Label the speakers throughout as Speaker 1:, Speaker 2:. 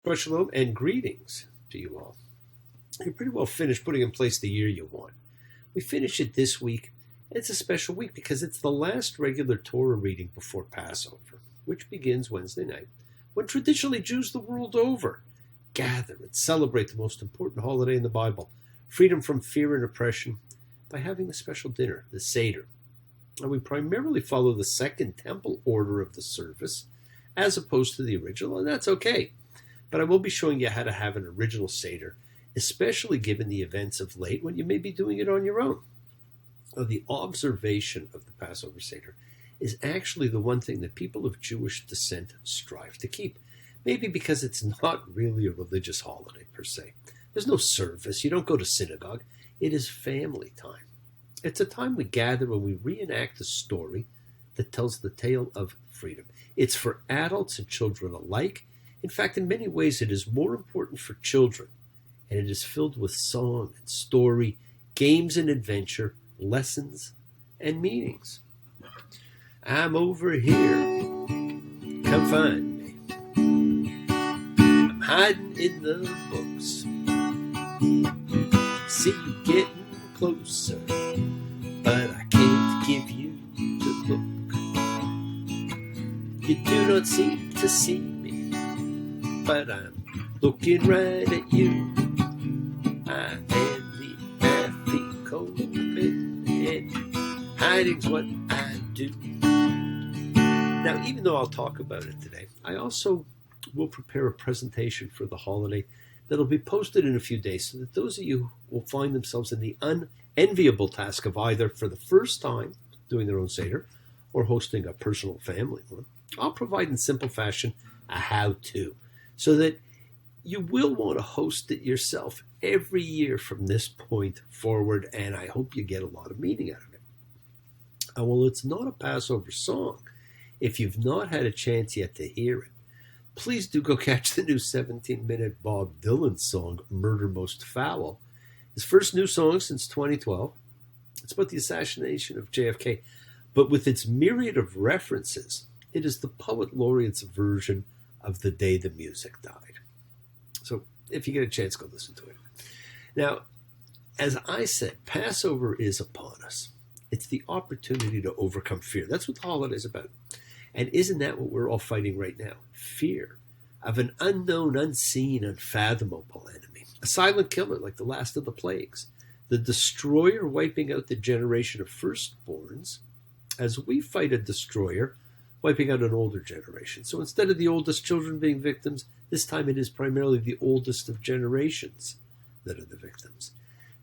Speaker 1: Shabbat Shalom and greetings to you all. You're pretty well finished putting in place the year you want. We finish it this week. It's a special week because it's the last regular Torah reading before Passover, which begins Wednesday night, when traditionally Jews the world over gather and celebrate the most important holiday in the Bible, freedom from fear and oppression, by having the special dinner, the Seder. And we primarily follow the Second Temple order of the service, as opposed to the original, and that's okay. But I will be showing you how to have an original Seder, especially given the events of late when you may be doing it on your own. Now, the observation of the Passover Seder is actually the one thing that people of Jewish descent strive to keep. Maybe because it's not really a religious holiday per se. There's no service. You don't go to synagogue. It is family time. It's a time we gather and we reenact the story that tells the tale of freedom. It's for adults and children alike. In fact, in many ways, it is more important for children, and it is filled with song and story, games and adventure, lessons and meanings. I'm over here, come find me. I'm hiding in the books. See you getting closer, but I can't give you the look. You do not seem to see me, but I'm looking right at you. I am the ethical man. Hiding's what I do. Now, even though I'll talk about it today, I also will prepare a presentation for the holiday that'll be posted in a few days so that those of you who will find themselves in the unenviable task of either for the first time doing their own Seder or hosting a personal family one, I'll provide in simple fashion a how-to, so that you will want to host it yourself every year from this point forward, and I hope you get a lot of meaning out of it. Well, it's not a Passover song. If you've not had a chance yet to hear it, please do go catch the new 17-minute Bob Dylan song, Murder Most Foul. His first new song since 2012. It's about the assassination of JFK, but with its myriad of references, it is the poet laureate's version of the day the music died. So if you get a chance, go listen to it. Now, as I said, Passover is upon us. It's the opportunity to overcome fear. That's what the holiday is about. And isn't that what we're all fighting right now? Fear of an unknown, unseen, unfathomable enemy. A silent killer like the last of the plagues. The destroyer wiping out the generation of firstborns as we fight a destroyer wiping out an older generation. So instead of the oldest children being victims, this time it is primarily the oldest of generations that are the victims.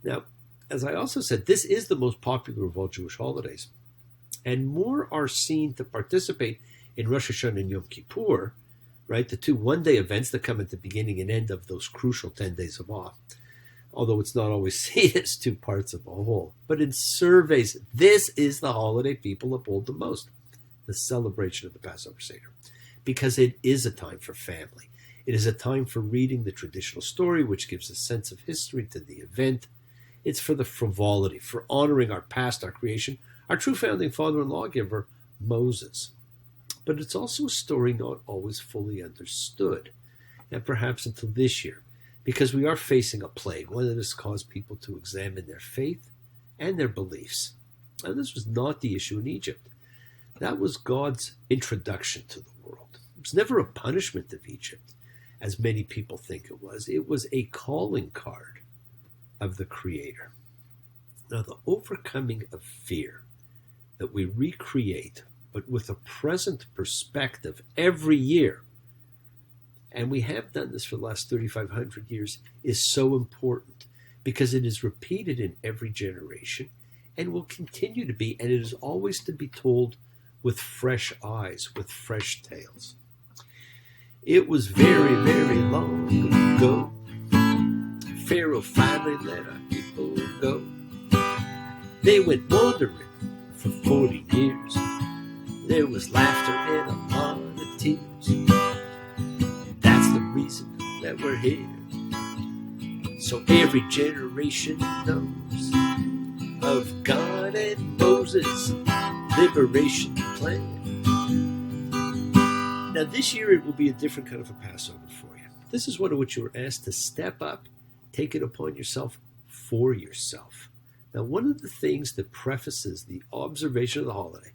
Speaker 1: Now, as I also said, this is the most popular of all Jewish holidays. And more are seen to participate in Rosh Hashanah and Yom Kippur, right? The two one-day events that come at the beginning and end of those crucial 10 days of awe. Although it's not always seen as two parts of a whole. But in surveys, this is the holiday people uphold the most, the celebration of the Passover Seder, because it is a time for family. It is a time for reading the traditional story, which gives a sense of history to the event. It's for the frivolity, for honoring our past, our creation, our true founding father and lawgiver, Moses. But it's also a story not always fully understood, and perhaps until this year, because we are facing a plague, one that has caused people to examine their faith and their beliefs. And this was not the issue in Egypt. That was God's introduction to the world. It was never a punishment of Egypt, as many people think it was. It was a calling card of the Creator. Now, the overcoming of fear that we recreate, but with a present perspective every year, and we have done this for the last 3,500 years, is so important because it is repeated in every generation and will continue to be, and it is always to be told with fresh eyes, with fresh tales. It was very, very long ago. Pharaoh finally let our people go. They went wandering for 40 years. There was laughter and a lot of tears. That's the reason that we're here. So every generation knows of God and Moses' liberation plan. Now this year it will be a different kind of a Passover for you. This is one in which you are asked to step up, take it upon yourself for yourself. Now, one of the things that prefaces the observation of the holiday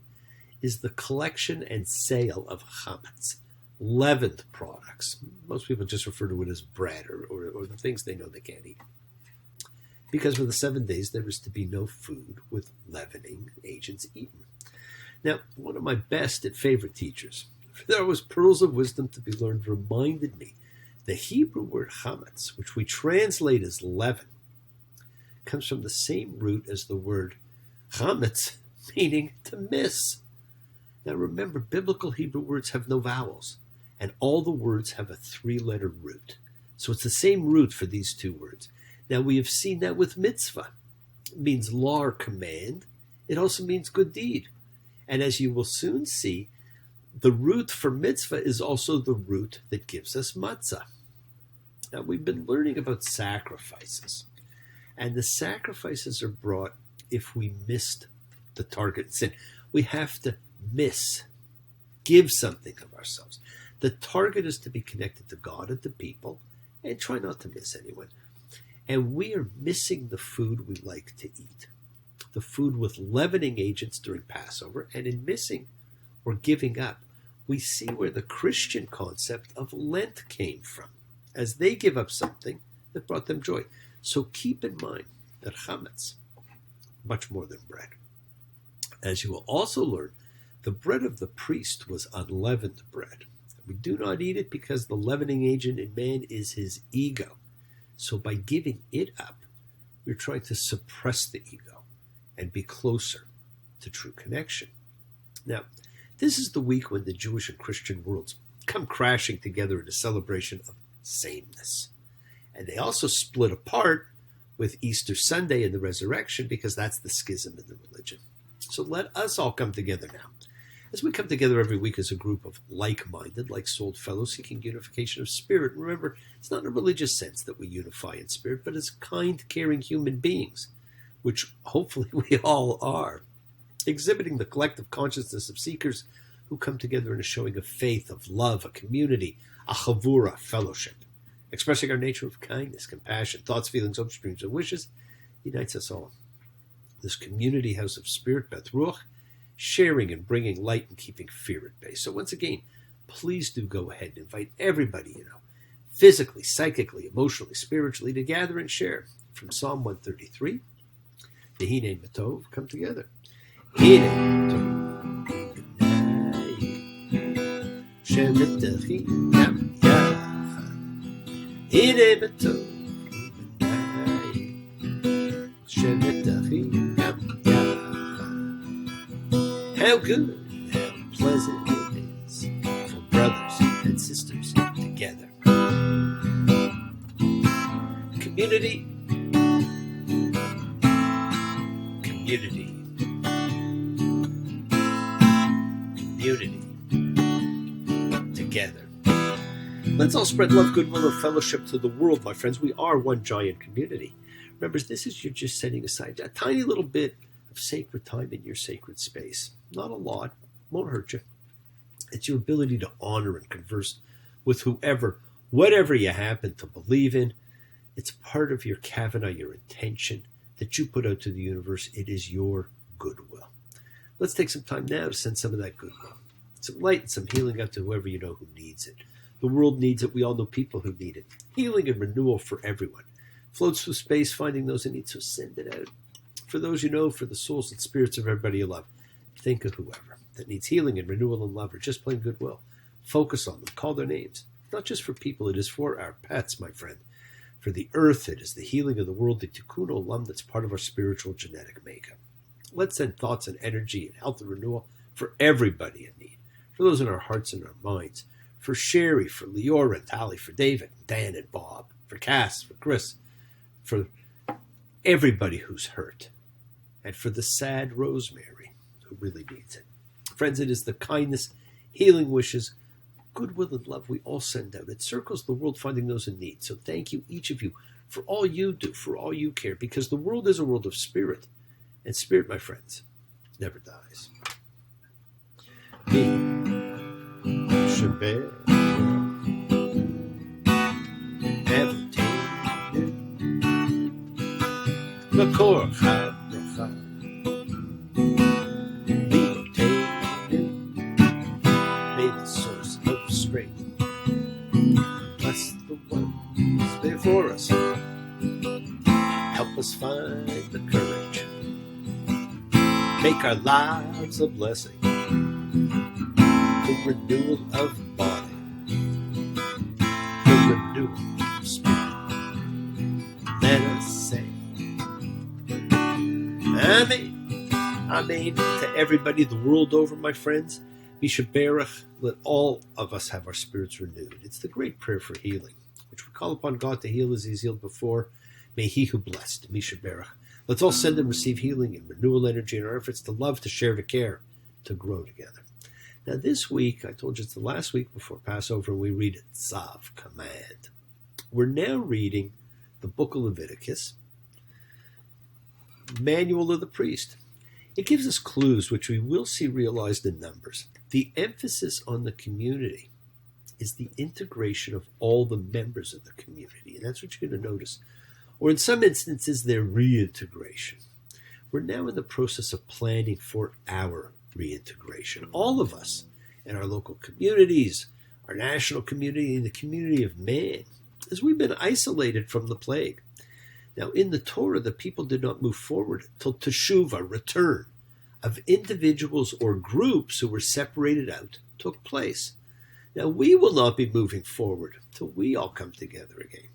Speaker 1: is the collection and sale of chametz, leavened products. Most people just refer to it as bread or the things they know they can't eat. Because for the 7 days, there is to be no food with leavening agents eaten. Now, one of my best and favorite teachers, there was pearls of wisdom to be learned, reminded me the Hebrew word chametz, which we translate as leaven, comes from the same root as the word chametz, meaning to miss. Now remember, biblical Hebrew words have no vowels, and all the words have a 3-letter root. So it's the same root for these 2 words. Now we have seen that with mitzvah. It means law or command. It also means good deed. And as you will soon see, the root for mitzvah is also the root that gives us matzah. Now we've been learning about sacrifices. And the sacrifices are brought if we missed the target sin. We have to give something of ourselves. The target is to be connected to God and to people, and try not to miss anyone. And we are missing the food we like to eat, the food with leavening agents during Passover, and in missing or giving up, we see where the Christian concept of Lent came from, as they give up something that brought them joy. So keep in mind that chametz, much more than bread. As you will also learn, the bread of the priest was unleavened bread. We do not eat it because the leavening agent in man is his ego. So by giving it up, we're trying to suppress the ego and be closer to true connection. Now, this is the week when the Jewish and Christian worlds come crashing together in a celebration of sameness. And they also split apart with Easter Sunday and the resurrection because that's the schism in the religion. So let us all come together now. As we come together every week as a group of like-minded, like-souled fellows seeking unification of spirit. Remember, it's not in a religious sense that we unify in spirit, but as kind, caring human beings, which hopefully we all are, exhibiting the collective consciousness of seekers who come together in a showing of faith, of love, a community, a chavura, fellowship. Expressing our nature of kindness, compassion, thoughts, feelings, hopes, dreams, and wishes unites us all. This community house of spirit, Beth Ruach, sharing and bringing light and keeping fear at bay. So once again, please do go ahead and invite everybody you know, physically, psychically, emotionally, spiritually, to gather and share. From Psalm 133, the Hine Matov, come together. Hine Matov, Shemetachim Yam Yachad. Hine Matov, Shemetachim Yam Yachad. How good, how pleasant it is for brothers and sisters together. Community, community, community, together. Let's all spread love, goodwill, and fellowship to the world, my friends. We are one giant community. Remember, this is you just setting aside a tiny little bit of sacred time in your sacred space. Not a lot, won't hurt you. It's your ability to honor and converse with whoever, whatever you happen to believe in. It's part of your kavanah, your intention that you put out to the universe. It is your goodwill. Let's take some time now to send some of that goodwill, some light and some healing out to whoever you know who needs it. The world needs it. We all know people who need it. Healing and renewal for everyone. Floats through space, finding those in need, so send it out. For those you know, for the souls and spirits of everybody you love. Think of whoever that needs healing and renewal and love, or just plain goodwill. Focus on them. Call their names. Not just for people. It is for our pets, my friend. For the earth, it is the healing of the world, the tikkun olam that's part of our spiritual genetic makeup. Let's send thoughts and energy and health and renewal for everybody in need. For those in our hearts and our minds. For Sherry, for Leora and Tali, for David, Dan and Bob, for Cass, for Chris, for everybody who's hurt, and for the sad Rosemary who really needs it. Friends, it is the kindness, healing wishes, goodwill, and love we all send out. It circles the world finding those in need. So thank you, each of you, for all you do, for all you care, because the world is a world of spirit, and spirit, my friends, never dies. Me. Shabbat. Avotenu, Makor Chabracha, Leotenu, may the source of strength bless the ones before us. Help us find the courage, make our lives a blessing. The renewal of body, the renewal of spirit. Let us say, Amen. Amen. To everybody the world over, my friends, Mishaberach, let all of us have our spirits renewed. It's the great prayer for healing, which we call upon God to heal as He's healed before. May He who blessed, Mishaberach. Let's all send and receive healing and renewal energy in our efforts to love, to share, to care, to grow together. Now this week, I told you it's the last week before Passover, we read tzav, command. We're now reading the book of Leviticus, Manual of the Priest. It gives us clues which we will see realized in Numbers. The emphasis on the community is the integration of all the members of the community, and that's what you're going to notice. Or in some instances, their reintegration. We're now in the process of planning for our reintegration. All of us in our local communities, our national community, and the community of man, as we've been isolated from the plague. Now, in the Torah, the people did not move forward till teshuvah, return, of individuals or groups who were separated out took place. Now, we will not be moving forward till we all come together again.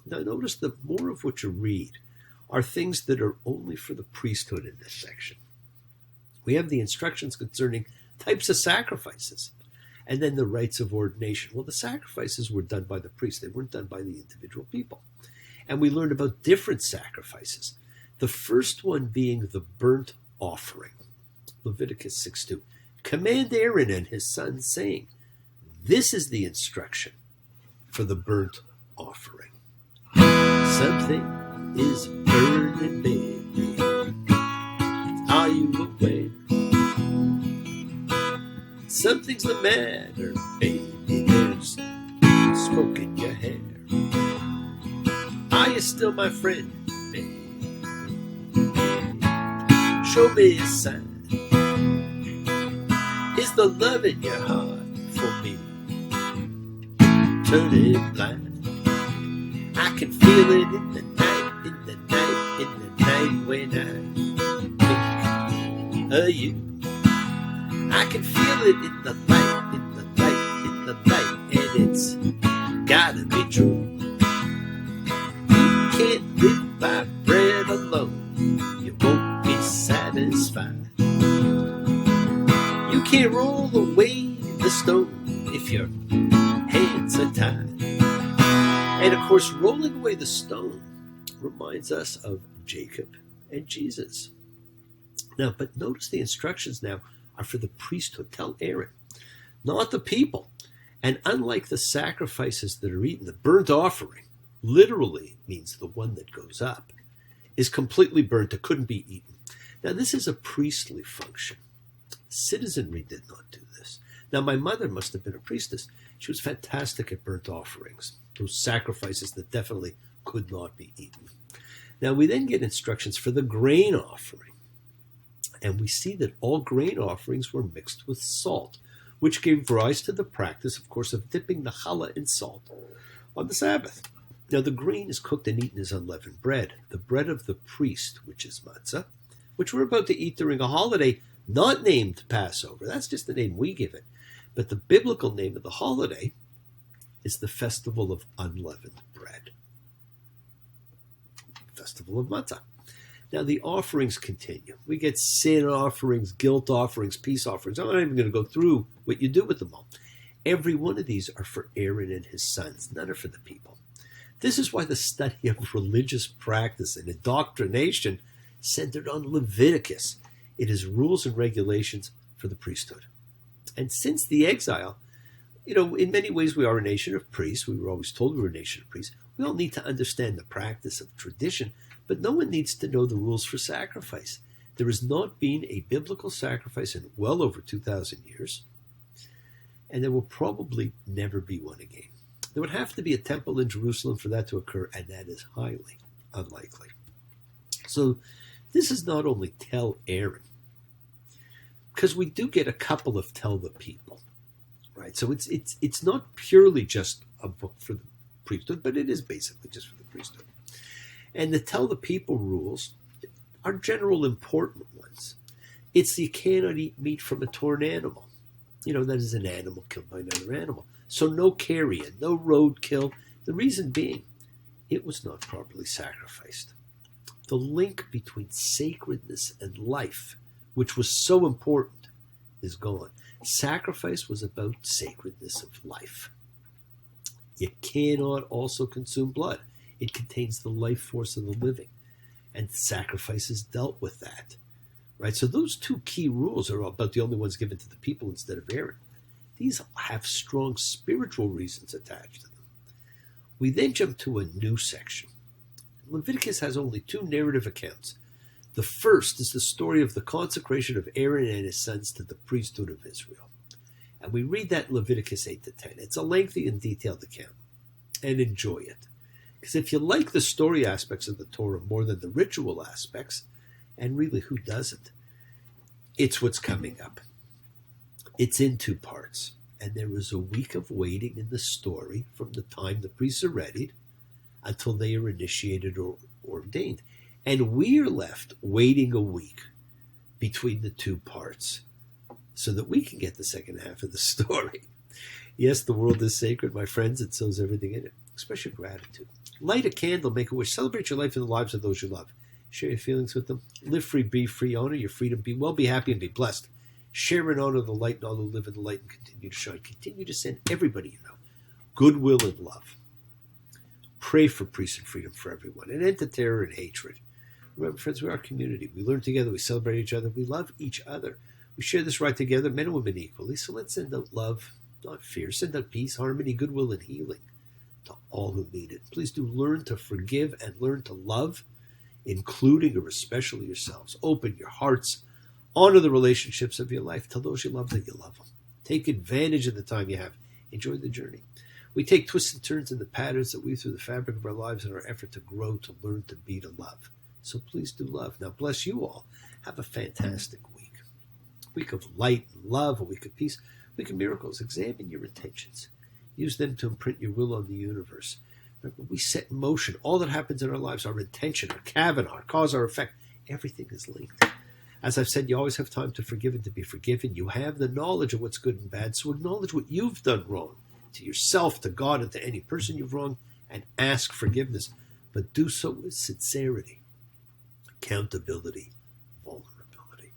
Speaker 1: Now, notice that more of what you read are things that are only for the priesthood in this section. We have the instructions concerning types of sacrifices, and then the rites of ordination. Well, the sacrifices were done by the priest. They weren't done by the individual people. And we learned about different sacrifices. The first one being the burnt offering. Leviticus 6:2. Command Aaron and his sons, saying, this is the instruction for the burnt offering. Something is burning, baby. Are you aware? Something's the matter, baby. There's smoke in your hair. Are you still my friend, baby? Show me a sign. Is the love in your heart for me turning blind? I can feel it in the night, in the night, in the night when I think of you. I can feel it in the light, in the light, in the light, and it's gotta be true. You can't live by bread alone, you won't be satisfied. You can't roll away the stone if your hands are tied. And of course, rolling away the stone reminds us of Jacob and Jesus. Now, but notice the instructions now are for the priesthood. Tell Aaron, not the people. And unlike the sacrifices that are eaten, the burnt offering literally means the one that goes up is completely burnt. It couldn't be eaten. Now, this is a priestly function. Citizenry did not do this. Now, my mother must have been a priestess. She was fantastic at burnt offerings, those sacrifices that definitely could not be eaten. Now, we then get instructions for the grain offering. And we see that all grain offerings were mixed with salt, which gave rise to the practice, of course, of dipping the challah in salt on the Sabbath. Now, the grain is cooked and eaten as unleavened bread, the bread of the priest, which is matzah, which we're about to eat during a holiday not named Passover. That's just the name we give it. But the biblical name of the holiday is the Festival of Unleavened Bread, Festival of Matzah. Now, the offerings continue. We get sin offerings, guilt offerings, peace offerings. I'm not even going to go through what you do with them all. Every one of these are for Aaron and his sons. None are for the people. This is why the study of religious practice and indoctrination centered on Leviticus. It is rules and regulations for the priesthood. And since the exile, in many ways we are a nation of priests. We were always told we were a nation of priests. We all need to understand the practice of tradition, but no one needs to know the rules for sacrifice. There has not been a biblical sacrifice in well over 2,000 years, and there will probably never be one again. There would have to be a temple in Jerusalem for that to occur, and that is highly unlikely. So this is not only tell Aaron, because we do get a couple of tell the people, right? So it's not purely just a book for the priesthood, but it is basically just for the priesthood. And the tell the people rules are general important ones. It's you cannot eat meat from a torn animal. That is an animal killed by another animal. So no carrion, no roadkill. The reason being, it was not properly sacrificed. The link between sacredness and life, which was so important, is gone. Sacrifice was about sacredness of life. You cannot also consume blood. It contains the life force of the living. And sacrifices dealt with that. Right? So those two key rules are about the only ones given to the people instead of Aaron. These have strong spiritual reasons attached to them. We then jump to a new section. Leviticus has only two narrative accounts. The first is the story of the consecration of Aaron and his sons to the priesthood of Israel. And we read that in Leviticus 8 to 10. It's a lengthy and detailed account. And enjoy it. Because if you like the story aspects of the Torah more than the ritual aspects, and really, who doesn't? It's what's coming up. It's in two parts. And there is a week of waiting in the story from the time the priests are readied until they are initiated or ordained. And we are left waiting a week between the two parts so that we can get the second half of the story. Yes, the world is sacred, my friends, and so is everything in it. Express your gratitude. Light a candle, make a wish. Celebrate your life and the lives of those you love. Share your feelings with them. Live free, be free, honor your freedom, be well, be happy, and be blessed. Share and honor the light and all who live in the light and continue to shine. Continue to send everybody you know goodwill and love. Pray for peace and freedom for everyone, and end to terror and hatred. Remember, friends, we are a community. We learn together, we celebrate each other, we love each other. We share this right together, men and women equally. So let's send out love, not fear. Send out peace, harmony, goodwill, and healing to all who need it. Please do learn to forgive and learn to love, including or especially yourselves. Open your hearts. Honor the relationships of your life. Tell those you love that you love them. Take advantage of the time you have. Enjoy the journey. We take twists and turns in the patterns that weave through the fabric of our lives in our effort to grow, to learn, to be, to love. So please do love. Now bless you all. Have a fantastic week. A week of light and love, a week of peace, a week of miracles. Examine your intentions. Use them to imprint your will on the universe. Remember, we set in motion all that happens in our lives, our intention, our Kavana, our cause, our effect. Everything is linked. As I've said, you always have time to forgive and to be forgiven. You have the knowledge of what's good and bad, so acknowledge what you've done wrong to yourself, to God, and to any person you've wronged, and ask forgiveness. But do so with sincerity, accountability, vulnerability.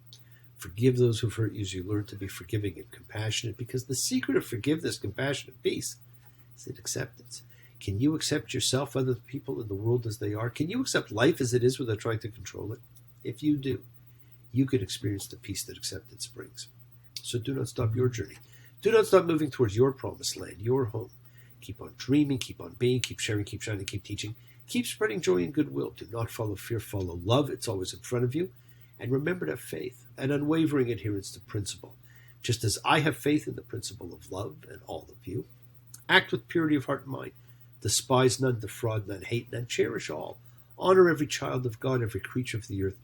Speaker 1: Forgive those who've hurt you as you learn to be forgiving and compassionate, because the secret of forgiveness, compassion, and peace is in acceptance. Can you accept yourself, other people in the world as they are? Can you accept life as it is without trying to control it? If you do, you can experience the peace that acceptance brings. So do not stop your journey. Do not stop moving towards your promised land, your home. Keep on dreaming, keep on being, keep sharing, keep shining, keep teaching. Keep spreading joy and goodwill. Do not follow fear, follow love. It's always in front of you. And remember to have faith, an unwavering adherence to principle. Just as I have faith in the principle of love and all of you, act with purity of heart and mind. Despise none, defraud none, hate none, cherish all. Honor every child of God, every creature of the earth.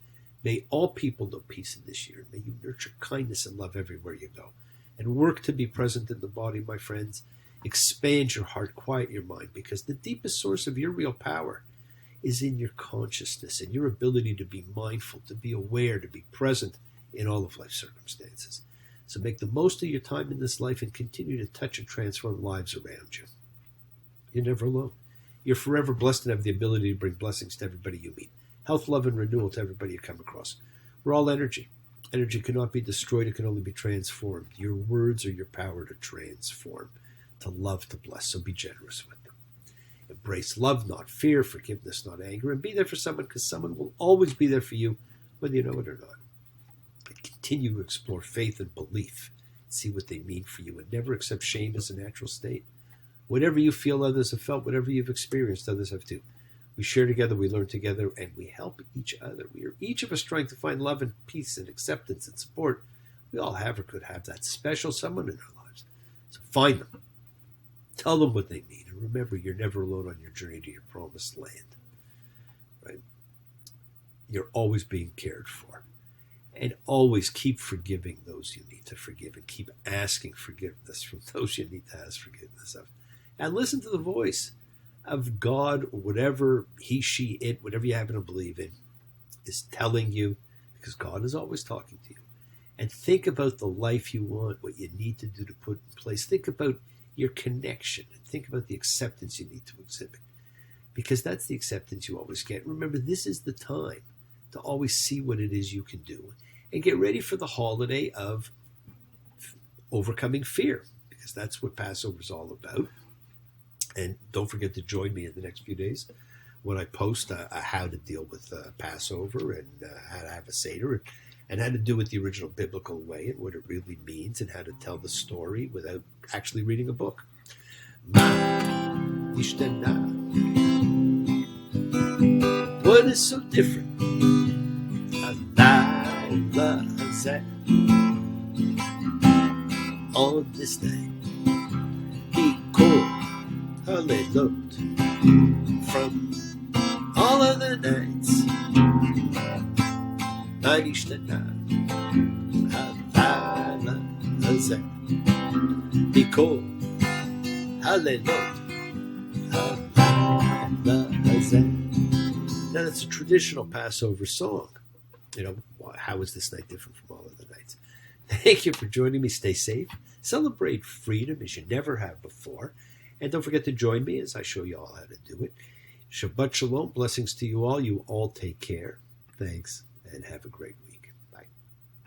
Speaker 1: May all people know peace in this year. May you nurture kindness and love everywhere you go. And work to be present in the body, my friends. Expand your heart, quiet your mind, because the deepest source of your real power is in your consciousness and your ability to be mindful, to be aware, to be present in all of life's circumstances. So make the most of your time in this life and continue to touch and transform lives around you. You're never alone. You're forever blessed and have the ability to bring blessings to everybody you meet. Health, love, and renewal to everybody you come across. We're all energy. Energy cannot be destroyed. It can only be transformed. Your words are your power to transform, to love, to bless. So be generous with them. Embrace love, not fear, forgiveness, not anger, and be there for someone, because someone will always be there for you, whether you know it or not. But continue to explore faith and belief. See what they mean for you, and never accept shame as a natural state. Whatever you feel others have felt, whatever you've experienced, others have too. We share together, we learn together, and we help each other. We are each of us trying to find love and peace and acceptance and support. We all have or could have that special someone in our lives. So find them. Tell them what they mean. And And remember, you're never alone on your journey to your promised land. Right? You're always being cared for. And always keep forgiving those you need to forgive, and keep asking forgiveness from those you need to ask forgiveness of. And listen to the voice of God, or whatever he, she, it, whatever you happen to believe in, is telling you, because God is always talking to you. And think about the life you want, what you need to do to put in place. Think about your connection, and think about the acceptance you need to exhibit, because that's the acceptance you always get. Remember, this is the time to always see what it is you can do, and get ready for the holiday of overcoming fear, because that's what Passover is all about. And don't forget to join me in the next few days when I post how to deal with Passover, and how to have a Seder, and how to do it the original biblical way, and what it really means, and how to tell the story without actually reading a book. What is so different? On this day, he called Hallelujah from all of the nights. He called Hallelujah. Now, that's a traditional Passover song. You know, how is this night different from all of the nights? Thank you for joining me. Stay safe. Celebrate freedom as you never have before. And don't forget to join me as I show you all how to do it. Shabbat Shalom. Blessings to you all. You all take care. Thanks, and have a great week.